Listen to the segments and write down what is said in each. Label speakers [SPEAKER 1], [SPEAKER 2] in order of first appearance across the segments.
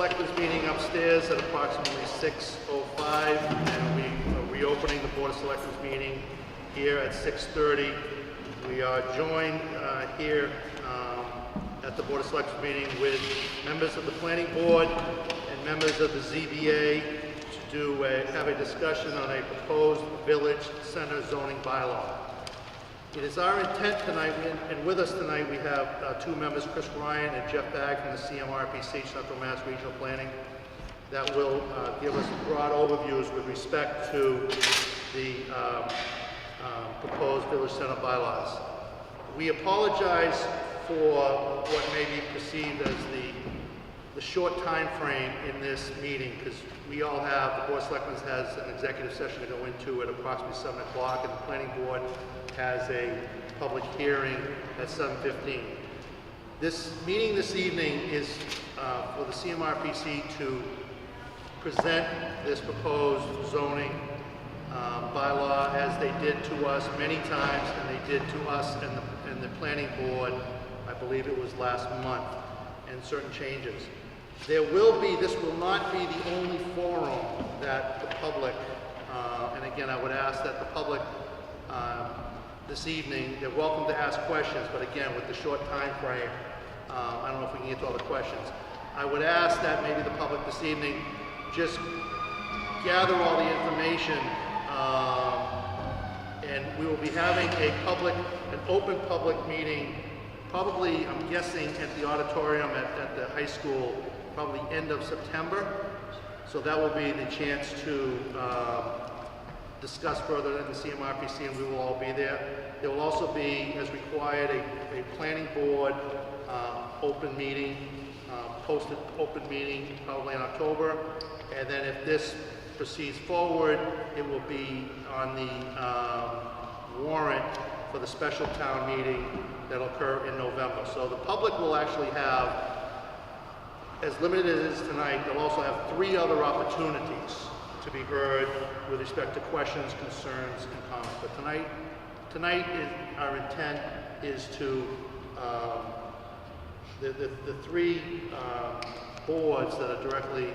[SPEAKER 1] Selectmen's meeting upstairs at approximately 6:05, and we are reopening the Board of Selectmen's meeting here at 6:30. We are joined here at the Board of Selectmen's meeting with members of the Planning Board and members of the ZBA to have a discussion on a proposed village center zoning bylaw. It is our intent tonight, and with us tonight we have two members, Chris Ryan and Jeff Bagg from the CMRPC, Central Mass Regional Planning, that will give us broad overviews with respect to the proposed village center bylaws. We apologize for what may be perceived as the short time frame in this meeting, because we all have, the Board of Selectmen has an executive session to go into at approximately 7 o'clock, and the Planning Board has a public hearing at 7:15. This meeting this evening is for the CMRPC to present this proposed zoning bylaw as they did to us many times, and they did to us and the Planning Board, I believe it was last month, and certain changes. There will be, this will not be the only forum that the public, and again I would ask that the public this evening, they're welcome to ask questions, but again, with the short time frame, I don't know if we can get to all the questions. I would ask that maybe the public this evening just gather all the information, and we will be having an open public meeting, probably, I'm guessing, at the auditorium at the high school, probably end of September. So that will be the chance to discuss further in the CMRPC, and we will all be there. There will also be, as required, a planning board open meeting, posted open meeting probably in October. And then if this proceeds forward, it will be on the warrant for the special town meeting that'll occur in November. So the public will actually have, as limited as it is tonight, they'll also have 3 other opportunities to be heard with respect to questions, concerns, and comments. But tonight our intent is to, the 3 boards that are directly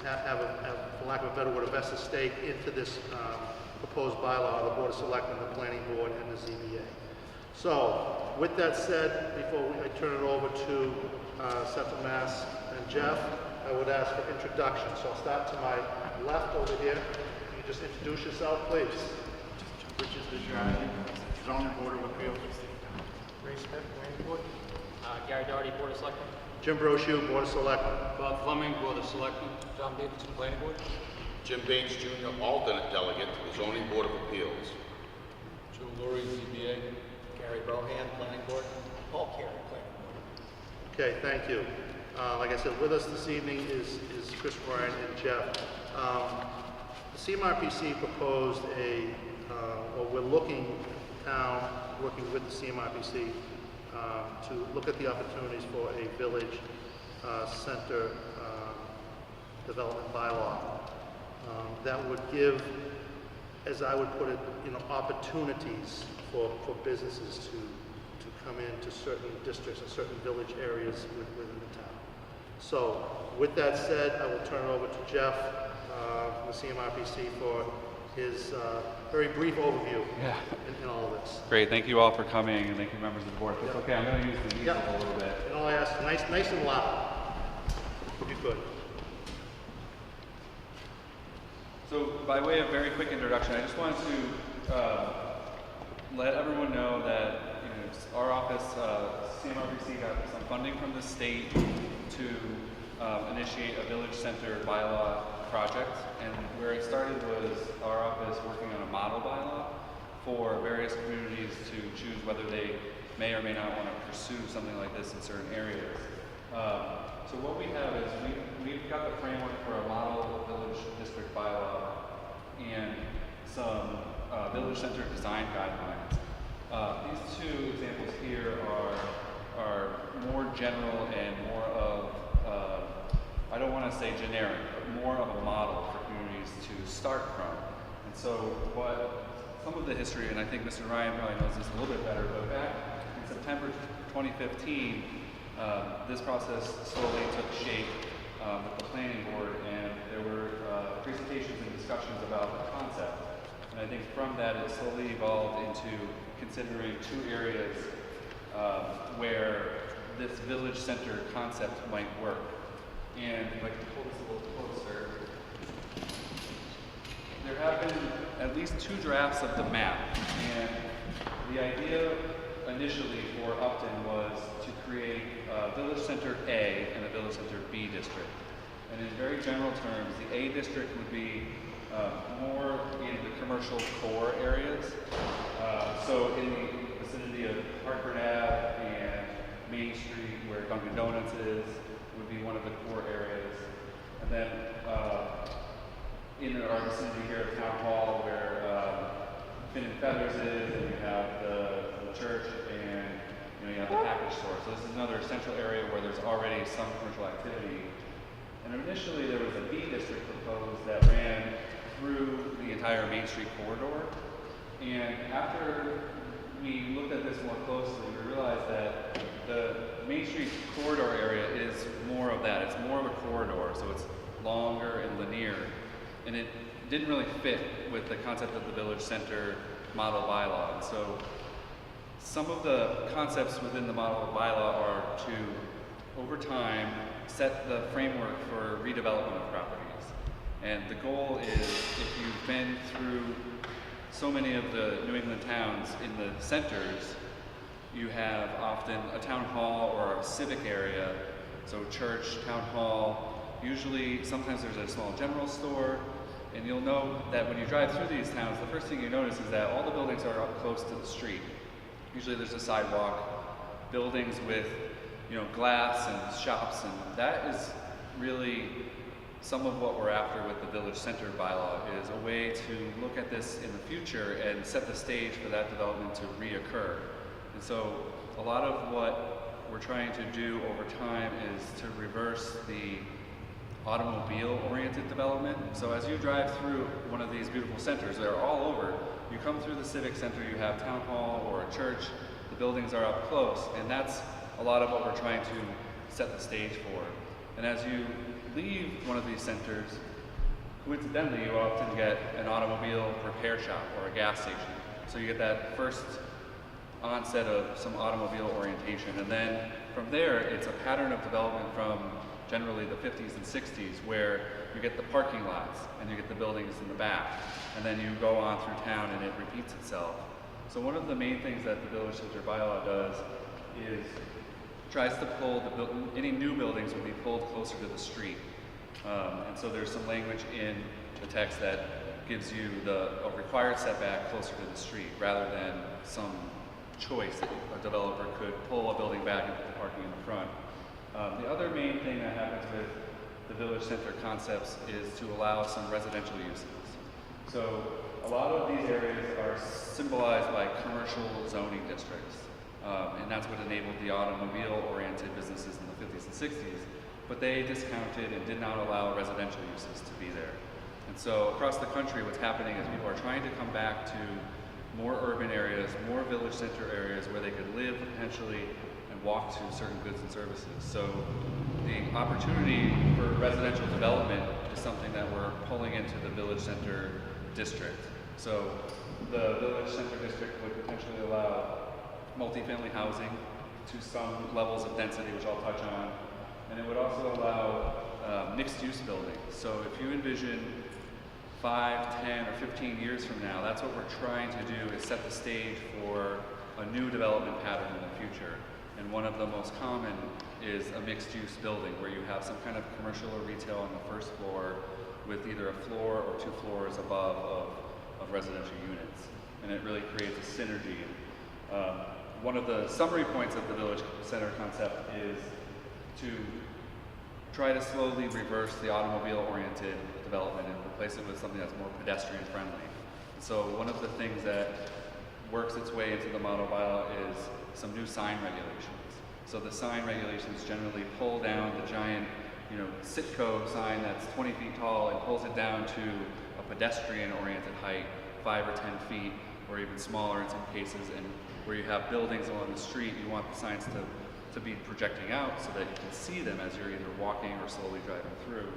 [SPEAKER 1] have, for lack of a better word, a vested stake into this proposed bylaw, the Board of Selectmen, the Planning Board, and the ZBA. So, with that said, before I turn it over to Central Mass and Jeff, I would ask for introduction. So I'll start to my left over here. You can just introduce yourself, please.
[SPEAKER 2] Richard Vishani, Zoning Board of Appeals.
[SPEAKER 3] Ray Smith, Planning Board. Gary Doherty, Board of Selectmen.
[SPEAKER 1] Jim Brochu, Board of Selectmen.
[SPEAKER 4] Bob Fleming, Board of Selectmen.
[SPEAKER 3] John Davidson, Planning Board.
[SPEAKER 5] Jim Baines Jr., alternate delegate to the Zoning Board of Appeals.
[SPEAKER 4] Joe Laurie, ZBA.
[SPEAKER 3] Gary Bohan, Planning Board. Paul Carey, Planning Board.
[SPEAKER 1] Okay, thank you. Like I said, with us this evening is Chris Ryan and Jeff. The CMRPC proposed or we're looking town, working with the CMRPC to look at the opportunities for a village center development bylaw that would give, as I would put it, opportunities for businesses to come into certain districts and certain village areas within the town. So, with that said, I will turn it over to Jeff from the CMRPC for his very brief overview in all of this.
[SPEAKER 6] Great, thank you all for coming, and thank you members of the board. If it's okay, I'm going to use the music a little bit.
[SPEAKER 1] And all I ask, nice and loud, if you could.
[SPEAKER 6] So, by way of very quick introduction, I just wanted to let everyone know that our office, CMRPC, got some funding from the state to initiate a village center bylaw project, and where it started was our office working on a model bylaw for various communities to choose whether they may or may not want to pursue something like this in certain areas. So what we have is we've got the framework for a model village district bylaw and some village center design guidelines. These 2 examples here are more general and more of, I don't want to say generic, but more of a model for communities to start from. And so some of the history, and I think Mr. Ryan probably knows this a little bit better, but back in September 2015, this process slowly took shape with the planning board, and there were presentations and discussions about the concept. And I think from that it slowly evolved into considering two areas where this village center concept might work. And if I can pull this a little closer, there have been at least two drafts of the map, and the idea initially for Upton was to create a Village Center A and a Village Center B district. And in very general terms, the A district would be more in the commercial core areas. So in the vicinity of Hartford Ave and Main Street, where Dunkin' Donuts is, would be one of the core areas. And then in our vicinity here of Town Hall, where Fin and Feathers is, and you have the church, and you have the package store. So this is another central area where there's already some commercial activity. And initially there was a B district proposed that ran through the entire Main Street corridor. And after we looked at this more closely, we realized that the Main Street corridor area is more of that. It's more of a corridor, so it's longer and linear. And it didn't really fit with the concept of the Village Center model bylaw. And so some of the concepts within the model bylaw are to, over time, set the framework for redevelopment of properties. And the goal is, if you've been through so many of the New England towns in the centers, you have often a town hall or a civic area, so church, town hall, usually sometimes there's a small general store, and you'll know that when you drive through these towns, the first thing you notice is that all the buildings are up close to the street. Usually there's a sidewalk, buildings with glass and shops, and that is really some of what we're after with the Village Center bylaw, is a way to look at this in the future and set the stage for that development to reoccur. And so a lot of what we're trying to do over time is to reverse the automobile-oriented development. So as you drive through one of these beautiful centers, they're all over. You come through the civic center, you have town hall or a church, the buildings are up close, and that's a lot of what we're trying to set the stage for. And as you leave one of these centers, coincidentally, you often get an automobile repair shop or a gas station. So you get that first onset of some automobile orientation. And then from there, it's a pattern of development from generally the 50s and 60s, where you get the parking lots and you get the buildings in the back. And then you go on through town and it repeats itself. So one of the main things that the Village Center bylaw does is tries to pull any new buildings will be pulled closer to the street. And so there's some language in the text that gives you a required setback closer to the street, rather than some choice that a developer could pull a building back and put the parking in the front. The other main thing that happens with the Village Center concepts is to allow some residential uses. So a lot of these areas are symbolized by commercial zoning districts. And that's what enabled the automobile-oriented businesses in the 50s and 60s, but they discounted and did not allow residential uses to be there. And so across the country, what's happening is people are trying to come back to more urban areas, more village center areas where they could live potentially and walk to certain goods and services. So the opportunity for residential development is something that we're pulling into the Village Center district. So the Village Center district would potentially allow multifamily housing to some levels of density, which I'll touch on. And it would also allow mixed-use buildings. So if you envision 5, 10, or 15 years from now, that's what we're trying to do, is set the stage for a new development pattern in the future. And one of the most common is a mixed-use building where you have some kind of commercial or retail on the first floor with either a floor or 2 floors above of residential units. And it really creates a synergy. One of the summary points of the Village Center concept is to try to slowly reverse the automobile-oriented development and replace it with something that's more pedestrian-friendly. So one of the things that works its way into the model bylaw is some new sign regulations. So the sign regulations generally pull down the giant, Citco sign that's 20 feet tall and pulls it down to a pedestrian-oriented height, 5 or 10 feet, or even smaller in some cases. And where you have buildings along the street, you want the signs to to be projecting out so that you can see them as you're either walking or slowly driving through.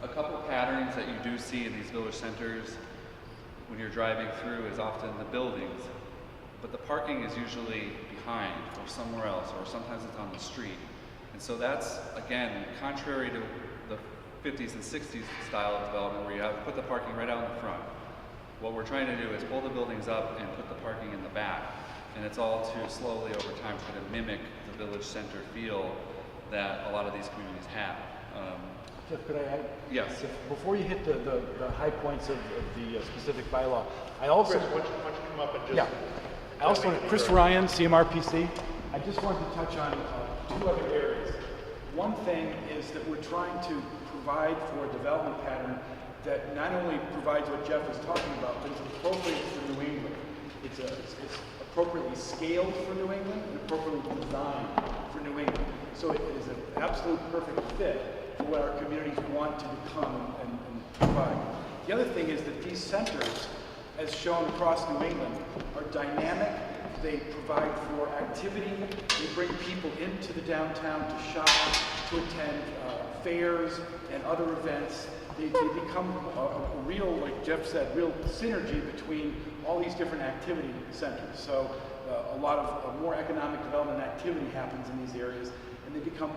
[SPEAKER 6] A couple patterns that you do see in these village centers when you're driving through is often the buildings, but the parking is usually behind or somewhere else, or sometimes it's on the street. And so that's, again, contrary to the 50s and 60s style of development where you have put the parking right out in the front. What we're trying to do is pull the buildings up and put the parking in the back. And it's all to slowly over time try to mimic the village center feel that a lot of these communities have.
[SPEAKER 7] Jeff, could I add?
[SPEAKER 6] Yes.
[SPEAKER 7] So before you hit the high points of the specific bylaw, I also...
[SPEAKER 1] Chris, why don't you come up and just...
[SPEAKER 7] Yeah. I also, Chris Ryan, CMRPC. I just wanted to touch on two other areas. One thing is that we're trying to provide for a development pattern that not only provides what Jeff was talking about, but it's appropriate for New England. It's appropriately scaled for New England and appropriately designed for New England. So it is an absolute perfect fit for what our communities want to become and provide. The other thing is that these centers, as shown across New England, are dynamic. They provide for activity. They bring people into the downtown to shop, to attend fairs and other events. They become a real, like Jeff said, real synergy between all these different activity centers. So a lot of more economic development activity happens in these areas, and they become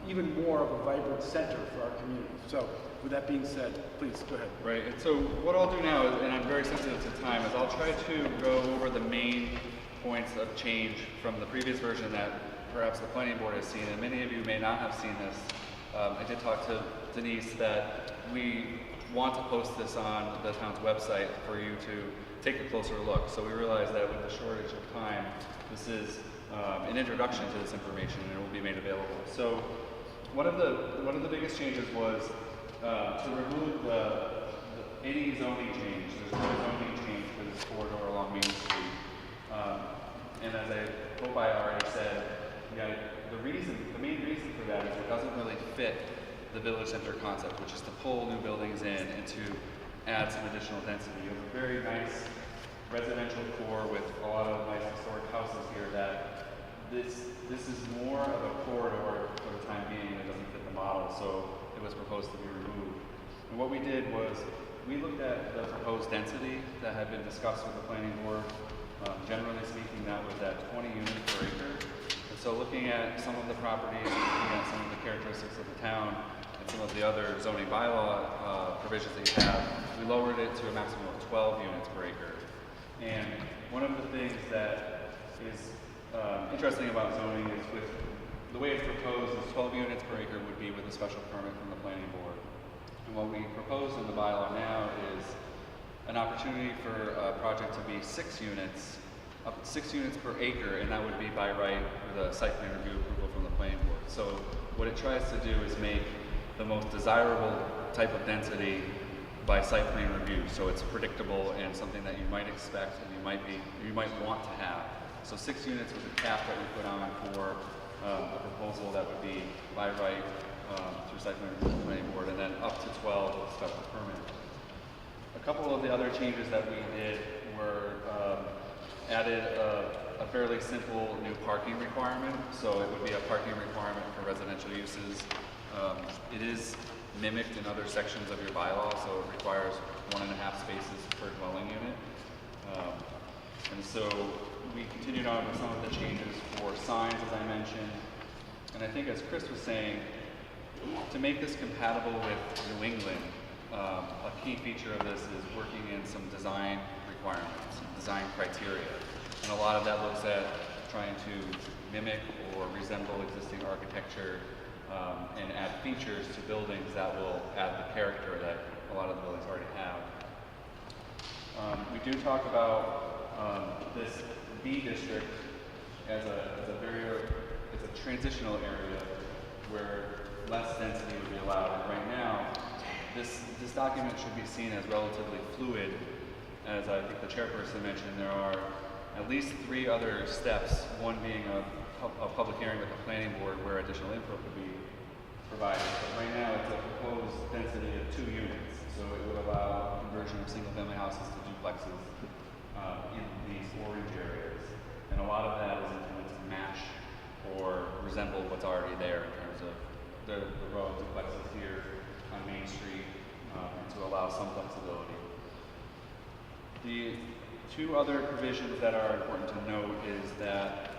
[SPEAKER 7] even more of a vibrant center for our community. So with that being said, please go ahead.
[SPEAKER 6] Right, and so what I'll do now, and I'm very sensitive to time, is I'll try to go over the main points of change from the previous version that perhaps the planning board has seen, and many of you may not have seen this. I did talk to Denise that we want to post this on the town's website for you to take a closer look. So we realize that with the shortage of time, this is an introduction to this information, and it will be made available. So one of the biggest changes was to remove any zoning change. There's no zoning change for this corridor along Main Street. And as I hope I already said, the main reason for that is it doesn't really fit the village center concept, which is to pull new buildings in and to add some additional density. You have a very nice residential core with a lot of nice historic houses here that this is more of a corridor for the time being. It doesn't fit the model, so it was proposed to be removed. And what we did was we looked at the proposed density that had been discussed with the planning board. Generally speaking, that was at 20 units per acre. And so looking at some of the properties, looking at some of the characteristics of the town, and some of the other zoning bylaw provisions that you have, we lowered it to a maximum of 12 units per acre. And one of the things that is interesting about zoning is with the way it's proposed is 12 units per acre would be with a special permit from the planning board. And what we propose in the bylaw now is an opportunity for a project to be 6 units, up to 6 units per acre, and that would be by right with a site plan review approval from the planning board. So what it tries to do is make the most desirable type of density by site plan review, so it's predictable and something that you might expect and you might want to have. So 6 units was a cap that we put on for a proposal that would be by right through site plan review from the planning board, and then up to 12 with a special permit. A couple of the other changes that we did were added a fairly simple new parking requirement. So it would be a parking requirement for residential uses. It is mimicked in other sections of your bylaw, so it requires 1.5 spaces per dwelling unit. And so we continued on with some of the changes for signs, as I mentioned. And I think as Chris was saying, to make this compatible with New England, a key feature of this is working in some design requirements, some design criteria. And a lot of that looks at trying to mimic or resemble existing architecture and add features to buildings that will add the character that a lot of the buildings already have. We do talk about this B district as it's a transitional area where less density would be allowed. And right now, this document should be seen as relatively fluid. As I think the chairperson mentioned, there are at least 3 other steps, one being a public hearing with the planning board where additional input would be provided. But right now it's a proposed density of 2 units, so it would allow conversion of single-family houses to duplexes. in these orange areas. And a lot of that is intended to match or resemble what's already there in terms of the row of duplexes here on Main Street, and to allow some flexibility. The two other provisions that are important to note is that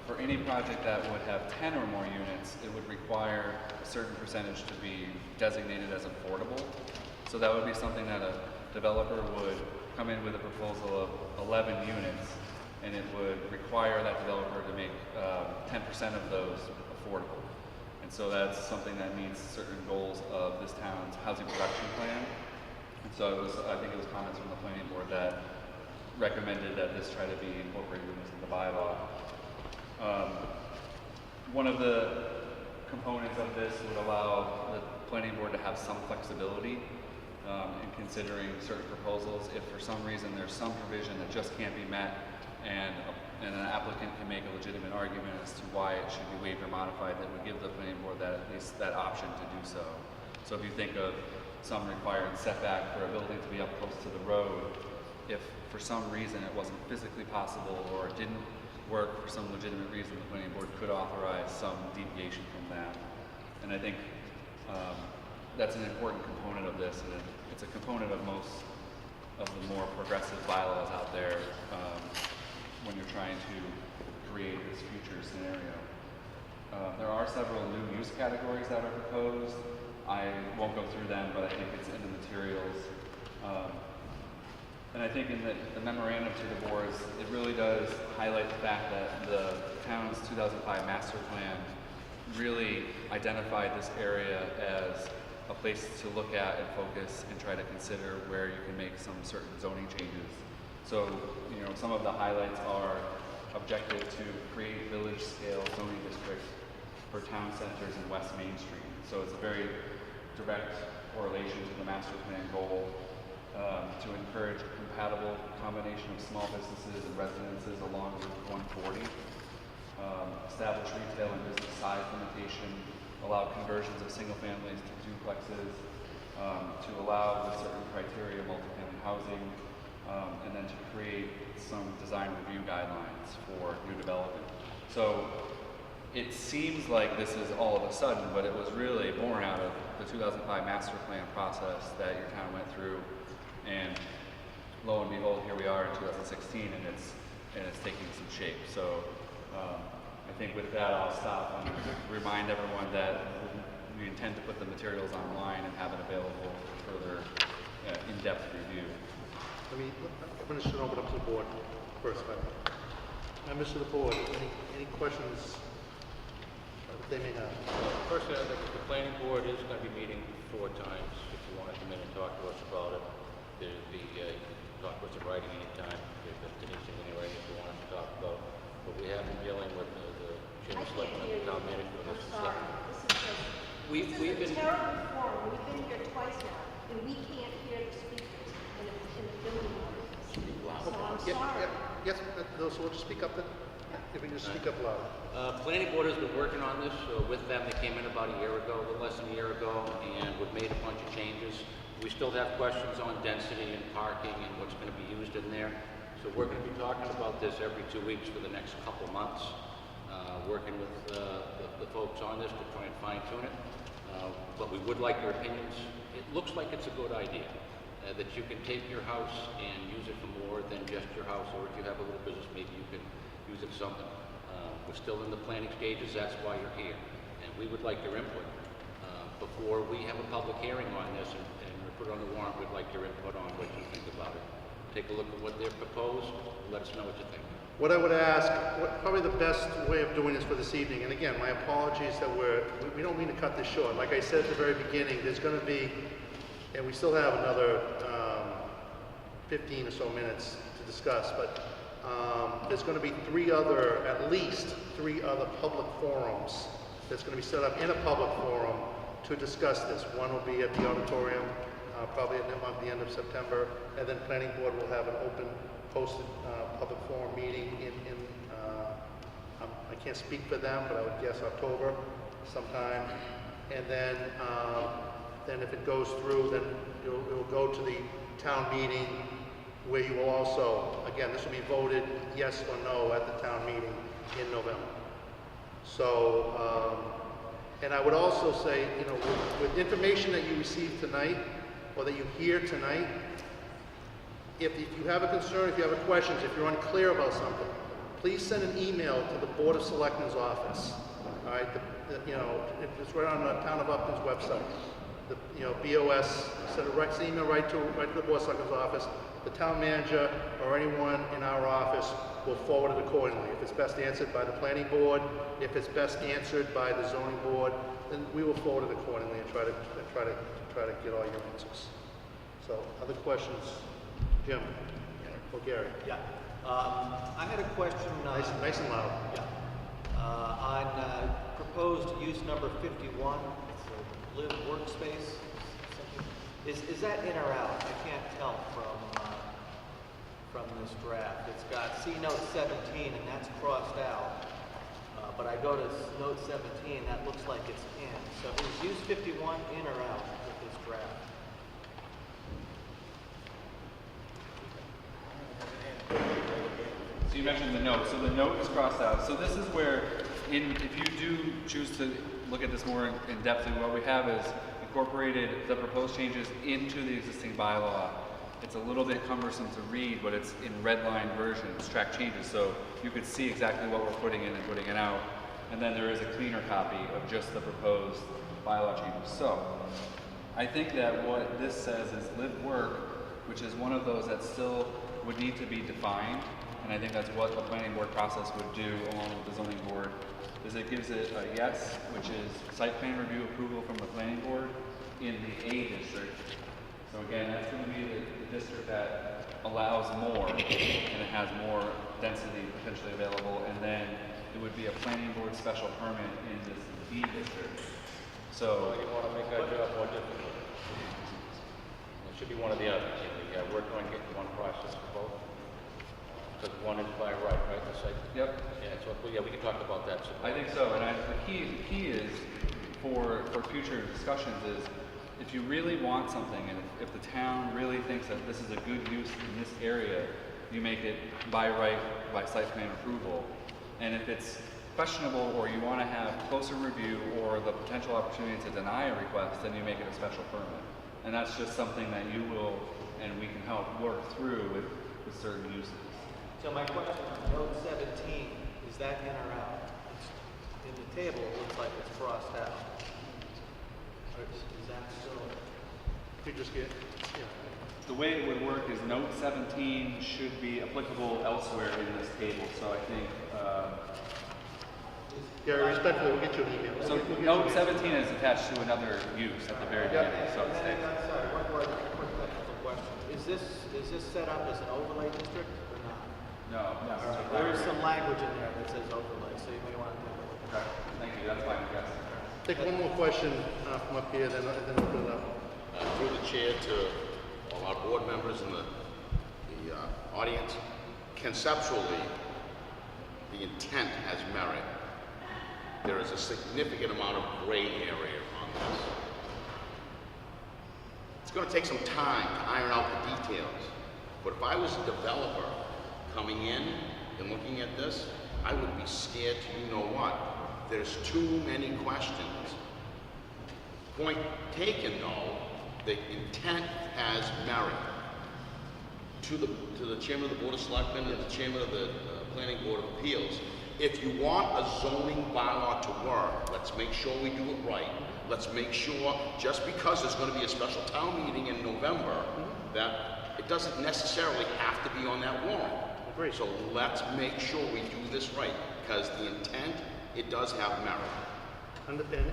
[SPEAKER 6] for any project that would have 10 or more units, it would require a certain percentage to be designated as affordable. So that would be something that a developer would come in with a proposal of 11 units, and it would require that developer to make 10% of those affordable. And so that's something that meets certain goals of this town's housing production plan. And so I think it was comments from the planning board that recommended that this try to be incorporated into the bylaw. One of the components of this would allow the planning board to have some flexibility in considering certain proposals. If for some reason there's some provision that just can't be met, and an applicant can make a legitimate argument as to why it should be waived or modified, that would give the planning board that, at least that option to do so. So if you think of some required setback for a building to be up close to the road, if for some reason it wasn't physically possible or it didn't work for some legitimate reason, the planning board could authorize some deviation from that. And I think that's an important component of this, and it's a component of most of the more progressive bylaws out there when you're trying to create this future scenario. There are several new use categories that are proposed. I won't go through them, but I think it's in the materials. And I think in the memorandum to the boards, it really does highlight the fact that the town's 2005 master plan really identified this area as a place to look at and focus and try to consider where you can make some certain zoning changes. So, you know, some of the highlights are objective to create village-scale zoning districts for town centers in West Main Street. So it's a very direct correlation to the master plan goal to encourage a compatible combination of small businesses and residences along Route 140. Establish retail and business size limitation, allow conversions of single families to duplexes, to allow with certain criteria multifamily housing, and then to create some design review guidelines for new development. So it seems like this is all of a sudden, but it was really born out of the 2005 master plan process that your town went through, and lo and behold, here we are in 2016, and it's taking some shape. So I think with that, I'll stop and remind everyone that we intend to put the materials online and have it available for further in-depth review.
[SPEAKER 1] I'm going to open up to the board first. Members of the board, any questions that they may have?
[SPEAKER 4] Personally, I think the planning board is going to be meeting 4 times. If you want to come in and talk to us about it, there'd be, you can talk to us in writing anytime. There's anything in writing if you want us to talk about. But we have been dealing with the chairman selectman and the town manager.
[SPEAKER 8] I'm sorry.
[SPEAKER 3] We've
[SPEAKER 8] This
[SPEAKER 3] been,
[SPEAKER 8] is a terrible forum. We've been here twice now, and we can't hear the speakers in the building. So I'm sorry.
[SPEAKER 1] Yes, so we'll just speak up then. If we just speak up loud.
[SPEAKER 9] Planning board has been working on this with them. They came in about a year ago, a little less than a year ago, and we've made a bunch of changes. We still have questions on density and parking and what's going to be used in there. So we're going to be talking about this every 2 weeks for the next couple months, working with the folks on this to try and fine tune it. But we would like your opinions. It looks like it's a good idea. That you can take your house and use it for more than just your house, or if you have a little business, maybe you can use it for something. We're still in the planning stages, that's why you're here. And we would like your input. Before we have a public hearing on this and we put it on the warrant, we'd like your input on what you think about it. Take a look at what they've proposed, let us know what you think.
[SPEAKER 1] What I would ask, probably the best way of doing this for this evening, and again, my apologies that we don't mean to cut this short. Like I said at the very beginning, there's going to be, and we still have another 15 or so minutes to discuss, but there's going to be at least three other public forums that's going to be set up in a public forum to discuss this. One will be at the auditorium, probably at the end of September, and then planning board will have an open, posted public forum meeting I can't speak for them, but I would guess October sometime. And then if it goes through, then it will go to the town meeting where you will also, again, this will be voted yes or no at the town meeting in November. So, and I would also say, you know, with information that you receive tonight, or that you hear tonight, if you have a concern, if you have a questions, if you're unclear about something, please send an email to the Board of Selectmen's office. All right, you know, it's right on the Town of Upton's website. The, you know, BOS, send an email right to the Board of Selectmen's office. The town manager or anyone in our office will forward it accordingly. If it's best answered by the planning board, if it's best answered by the zoning board, then we will forward it accordingly and try to get all your answers. So, other questions? Jim? Or Gary?
[SPEAKER 3] Yeah. I had a question.
[SPEAKER 1] Nice and loud.
[SPEAKER 3] Yeah. On proposed use number 51, it's a live workspace. Is that in or out? I can't tell from this draft. It's got C note 17 and that's crossed out. But I go to note 17, that looks like it's in. So is use 51 in or out with this draft?
[SPEAKER 6] So you mentioned the note. So the note is crossed out. So this is where, if you do choose to look at this more in depth, what we have is incorporated the proposed changes into the existing bylaw. It's a little bit cumbersome to read, but it's in red line version, it's track changes, so you could see exactly what we're putting in and putting it out. And then there is a cleaner copy of just the proposed bylaw changes. So I think that what this says is live work, which is one of those that still would need to be defined. And I think that's what the planning board process would do along with the zoning board, is it gives it a yes, which is site plan review approval from the planning board in the A district. So again, that's going to be the district that allows more and it has more density potentially available, and then it would be a planning board special permit in this B district. So
[SPEAKER 4] You want to make our job more difficult. It should be one or the other. We're going to get one process for both. Because one is by right, the site.
[SPEAKER 6] Yep.
[SPEAKER 4] Yeah, so, yeah, we can talk about that.
[SPEAKER 6] I think so, and the key is for future discussions is if you really want something, and if the town really thinks that this is a good use in this area, you make it by right, by site plan approval. And if it's questionable or you want to have closer review or the potential opportunity to deny a request, then you make it a special permit. And that's just something that you will, and we can help work through with certain uses.
[SPEAKER 3] So my question on note 17, is that in or out? It's, in the table, it looks like it's crossed out. Is that still?
[SPEAKER 1] You just get, yeah.
[SPEAKER 6] The way it would work is note 17 should be applicable elsewhere in this table. So I think,
[SPEAKER 1] Gary, respectfully, we'll get you an email.
[SPEAKER 6] so
[SPEAKER 1] We'll get you
[SPEAKER 6] note
[SPEAKER 1] an
[SPEAKER 6] 17 is attached to another use at the very beginning. So it's
[SPEAKER 3] And I'm sorry, one more quick technical question. Is this set up as an overlay district or not?
[SPEAKER 6] no.
[SPEAKER 3] There is some language in there that says overlay, so you may want to take a look at that.
[SPEAKER 6] Okay, thank you. That's fine, yes.
[SPEAKER 1] Take one more question from up here, then open it up.
[SPEAKER 5] Through the chair to all our board members and the audience, conceptually, the intent has merit. There is a significant amount of gray area on this. It's going to take some time to iron out the details, but if I was a developer coming in and looking at this, I would be scared to you know what. There's too many questions. Point taken, though, the intent has merit. To the chairman of the Board of Selectmen and the chairman of the Planning Board of Appeals, if you want a zoning bylaw to work, let's make sure we do it right. Let's make sure, just because there's going to be a special town meeting in November, that it doesn't necessarily have to be on that warrant.
[SPEAKER 1] Agreed.
[SPEAKER 5] So let's make sure we do this right, because the intent, it does have merit.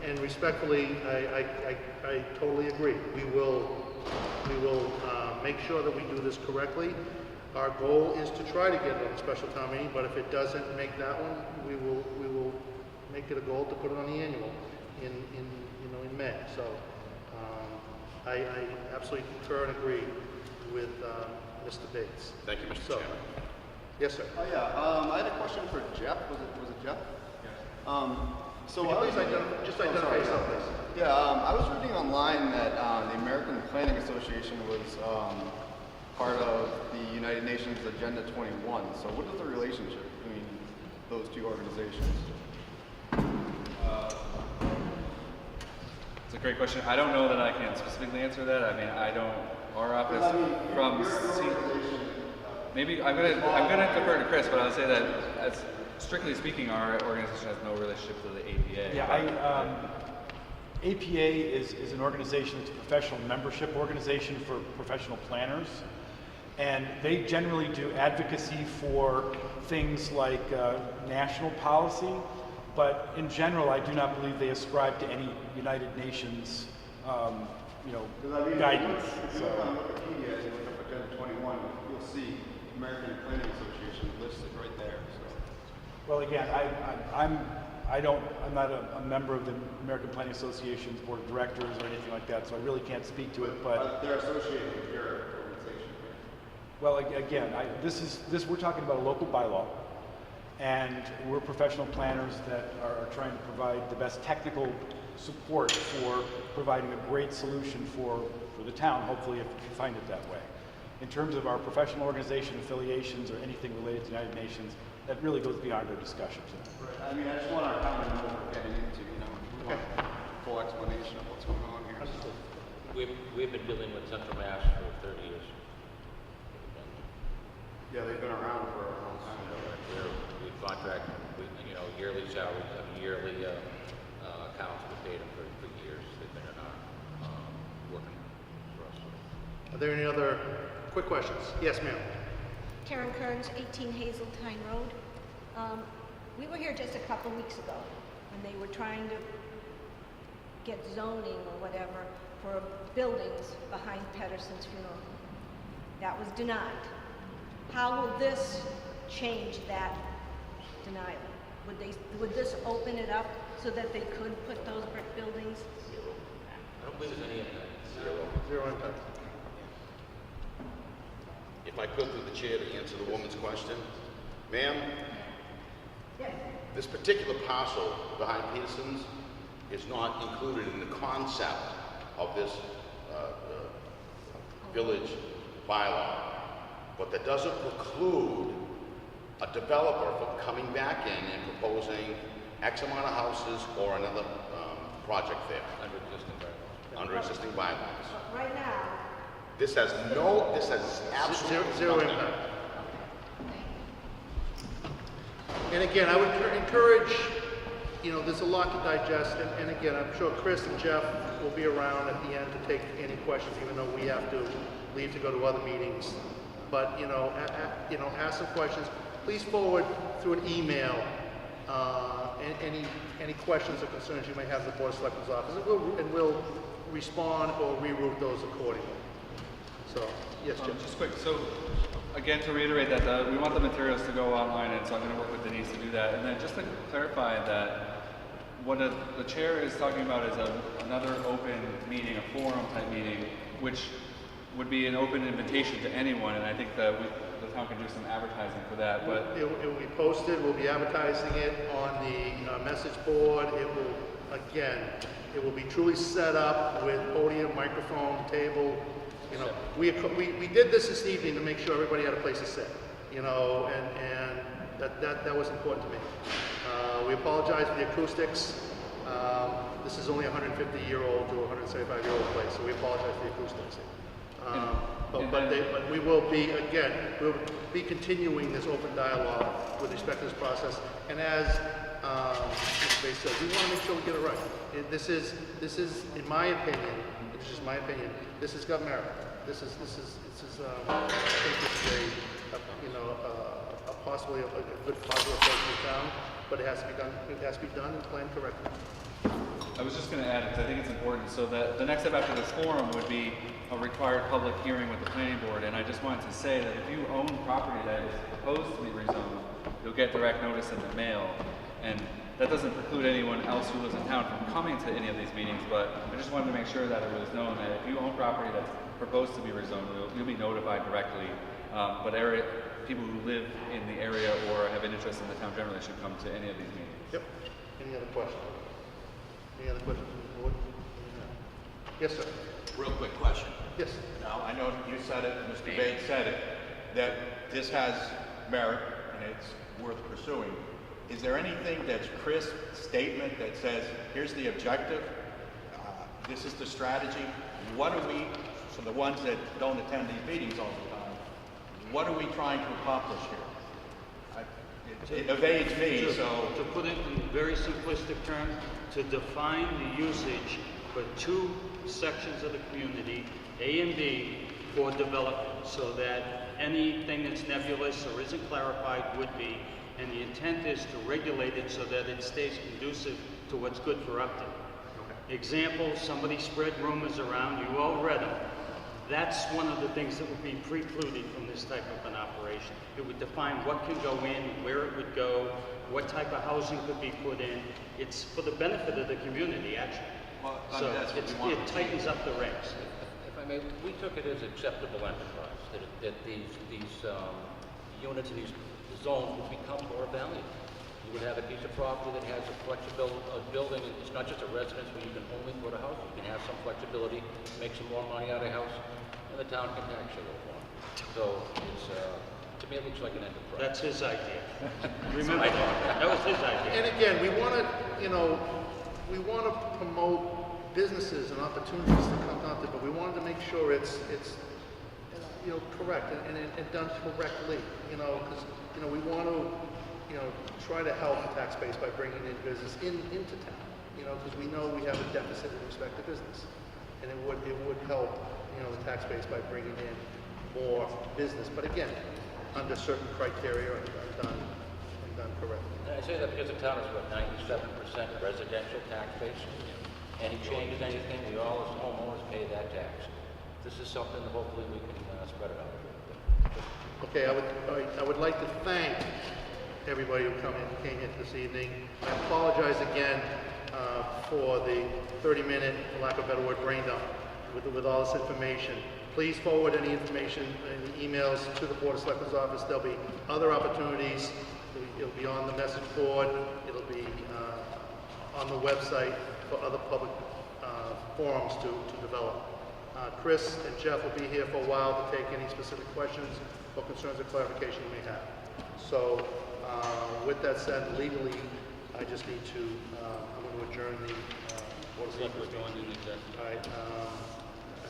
[SPEAKER 1] And respectfully, I totally agree. We will make sure that we do this correctly. Our goal is to try to get it on a special town meeting, but if it doesn't make that one, we will make it a goal to put it on the annual in May. So I absolutely concur and agree with Mr. Bates.
[SPEAKER 5] Thank you, Mr.
[SPEAKER 1] So,
[SPEAKER 5] Chairman.
[SPEAKER 1] yes, sir.
[SPEAKER 2] Oh, yeah, I had a question for Jeff. Was it Jeff?
[SPEAKER 6] Yes.
[SPEAKER 2] So
[SPEAKER 1] Can you
[SPEAKER 2] I was
[SPEAKER 1] please identify yourself, please.
[SPEAKER 2] Yeah, I was reading online that the American Planning Association was part of the United
[SPEAKER 10] Agenda 21. So what is the relationship between those two organizations?
[SPEAKER 6] It's a great question. I don't know that I can specifically answer that. I mean, our office maybe I'm gonna defer to Chris, but I'll say that as strictly speaking, our organization has no relationship to the APA.
[SPEAKER 7] Yeah, APA is an organization, it's a professional membership organization for professional planners. And they generally do advocacy for things like national policy, but in general, I do not believe they ascribe to any United Nations, guidance.
[SPEAKER 10] If you look on Wikipedia and you look up Agenda 21, you'll see American Planning Association listed right there. So.
[SPEAKER 7] Well, again, I'm not a member of the American Planning Association's board of directors or anything like that, so I really can't speak to it. But
[SPEAKER 10] they're associated with your organization.
[SPEAKER 7] well, again, we're talking about a local bylaw, and we're professional planners that are trying to provide the best technical support for providing a great solution for the town, hopefully if you find it that way. In terms of our professional organization affiliations or anything related to the United Nations, that really goes beyond our discussion today.
[SPEAKER 10] Right. I mean, I just want our town to know what we're getting into, We want a full explanation of what's going on here.
[SPEAKER 4] We've been dealing with Central Mass for 30 years.
[SPEAKER 10] Yeah, they've been around for a long time.
[SPEAKER 4] We contract, yearly salaries, yearly accounts, we paid them for years. They've been in our, working for us.
[SPEAKER 1] Are there any other quick questions? Yes, ma'am.
[SPEAKER 8] Karen Kearns, 18 Hazeltine Road. We were here just a couple weeks ago when they were trying to get zoning or whatever for buildings behind Pedersen's funeral home. That was denied. How will this change that denial? Would this open it up so that they could put those brick buildings?
[SPEAKER 4] I don't believe there's any impact.
[SPEAKER 1] Zero impact.
[SPEAKER 5] If I could, through the chair, to answer the woman's question. Ma'am,
[SPEAKER 8] Yes.
[SPEAKER 5] this particular parcel behind Peterson's is not included in the concept of this village bylaw. But that doesn't preclude a developer from coming back in and proposing X amount of houses or another project there under existing bylaws.
[SPEAKER 8] Right now,
[SPEAKER 5] This has absolutely
[SPEAKER 1] Zero
[SPEAKER 5] nothing.
[SPEAKER 1] impact. And again, I would encourage, there's a lot to digest, and again, I'm sure Chris and Jeff will be around at the end to take any questions, even though we have to leave to go to other meetings. But, ask some questions. Please forward through an email any questions or concerns you may have in the Board of Selectmen's office, and we'll respond or reroute those accordingly. So, yes, Jim.
[SPEAKER 6] Just quick, so again, to reiterate that we want the materials to go online, and so I'm going to work with Denise to do that. And then just to clarify that what the chair is talking about is another open meeting, a forum type meeting, which would be an open invitation to anyone, and I think that the town can do some advertising for that. But
[SPEAKER 1] It will be posted, we'll be advertising it on the message board. It will be truly set up with podium, microphone, table. We did this evening to make sure everybody had a place to sit, and that was important to me. We apologize for the acoustics. This is only a 150-year-old to a 175-year-old place, so we apologize for the acoustics. But we will be continuing this open dialogue with respect to this process. And as Mr. Bates said, we want to make sure we get it right. This is, in my opinion, it's just my opinion, this has got merit. I think this is possibly a good positive approach to the town, but it has to be done. It has to be done and planned correctly.
[SPEAKER 6] I was just going to add, because I think it's important, so that the next step after this forum would be a required public hearing with the planning board. And I just wanted to say that if you own property that is proposed to be rezoned, you'll get direct notice in the mail. And that doesn't preclude anyone else who lives in town from coming to any of these meetings, but I just wanted to make sure that it was known that if you own property that's proposed to be rezoned, you'll be notified directly. But people who live in the area or have an interest in the town generally should come to any of these meetings.
[SPEAKER 1] Yep. Any other questions? Any other questions from the board? Yes, sir.
[SPEAKER 2] Real quick question.
[SPEAKER 1] Yes.
[SPEAKER 2] Now, I know you said it, Mr. Bates said it,
[SPEAKER 11] that this has merit and it's worth pursuing. Is there anything that's crisp statement that says, here's the objective, this is the strategy, what are we, for the ones that don't attend these meetings all the time, what are we trying to accomplish here? It evades me, so...
[SPEAKER 12] To put it in very simplistic terms, to define the usage for two sections of the community, A and B, for development, so that anything that's nebulous or isn't clarified would be, and the intent is to regulate it so that it stays conducive to what's good for Upton. Example, somebody spread rumors around, you all read them. That's one of the things that would be precluded from this type of an operation. It would define what can go in, where it would go, what type of housing could be put in. It's for the benefit of the community, actually.
[SPEAKER 11] Well,
[SPEAKER 12] So
[SPEAKER 11] that's what we want.
[SPEAKER 12] it tightens up the regs.
[SPEAKER 9] If I may, we took it as acceptable enterprise, that these units and these zones would become more valuable. You would have a piece of property that has a flexible building. It's not just a residence where you can only put a house. You can have some flexibility, make some more money out of the house, and the town can tax you a little more. So it's, to me, it looks like an enterprise.
[SPEAKER 12] That's his idea. Remember, that was his idea.
[SPEAKER 1] And again, we want to, we want to promote businesses and opportunities to come out there, but we wanted to make sure it's correct and done correctly, because, we want to, try to help the tax base by bringing in business into town, because we know we have a deficit with respect to business. And it would help, the tax base by bringing in more business, but again, under certain criteria and done correctly.
[SPEAKER 9] And I say that because the town is what, 97% residential tax base. Any changes, anything, we all as homeowners pay that tax. This is something that hopefully we can spread it out.
[SPEAKER 1] Okay, I would like to thank everybody who came in this evening. I apologize again for the 30-minute, for lack of a better word, brain dump with all this information. Please forward any information, any emails to the Board of Selectmen's office. There'll be other opportunities. It'll be on the message board. It'll be on the website for other public forums to develop. Chris and Jeff will be here for a while to take any specific questions or concerns or clarification you may have. So with that said, legally, I just need to, I'm going to adjourn the Board of Selectmen. All right.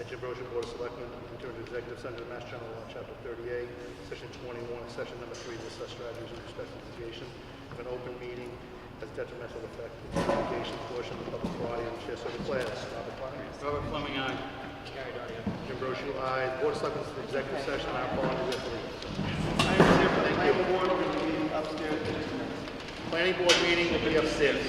[SPEAKER 1] Jim Brosia, Board of Selectmen, enter into executive session of Mass General Law, Chapter 38, Section 21, Section number 3, discuss strategies in respect to litigation. If an open meeting has detrimental effect on the litigation portion of the public body and chair so declares. Robert Fleming.
[SPEAKER 12] Robert Fleming, aye.
[SPEAKER 1] Jim Brosia, aye. Board of Selectmen, executive session, now calling the referee.
[SPEAKER 10] I have a board meeting upstairs.
[SPEAKER 1] Planning board meeting will be upstairs.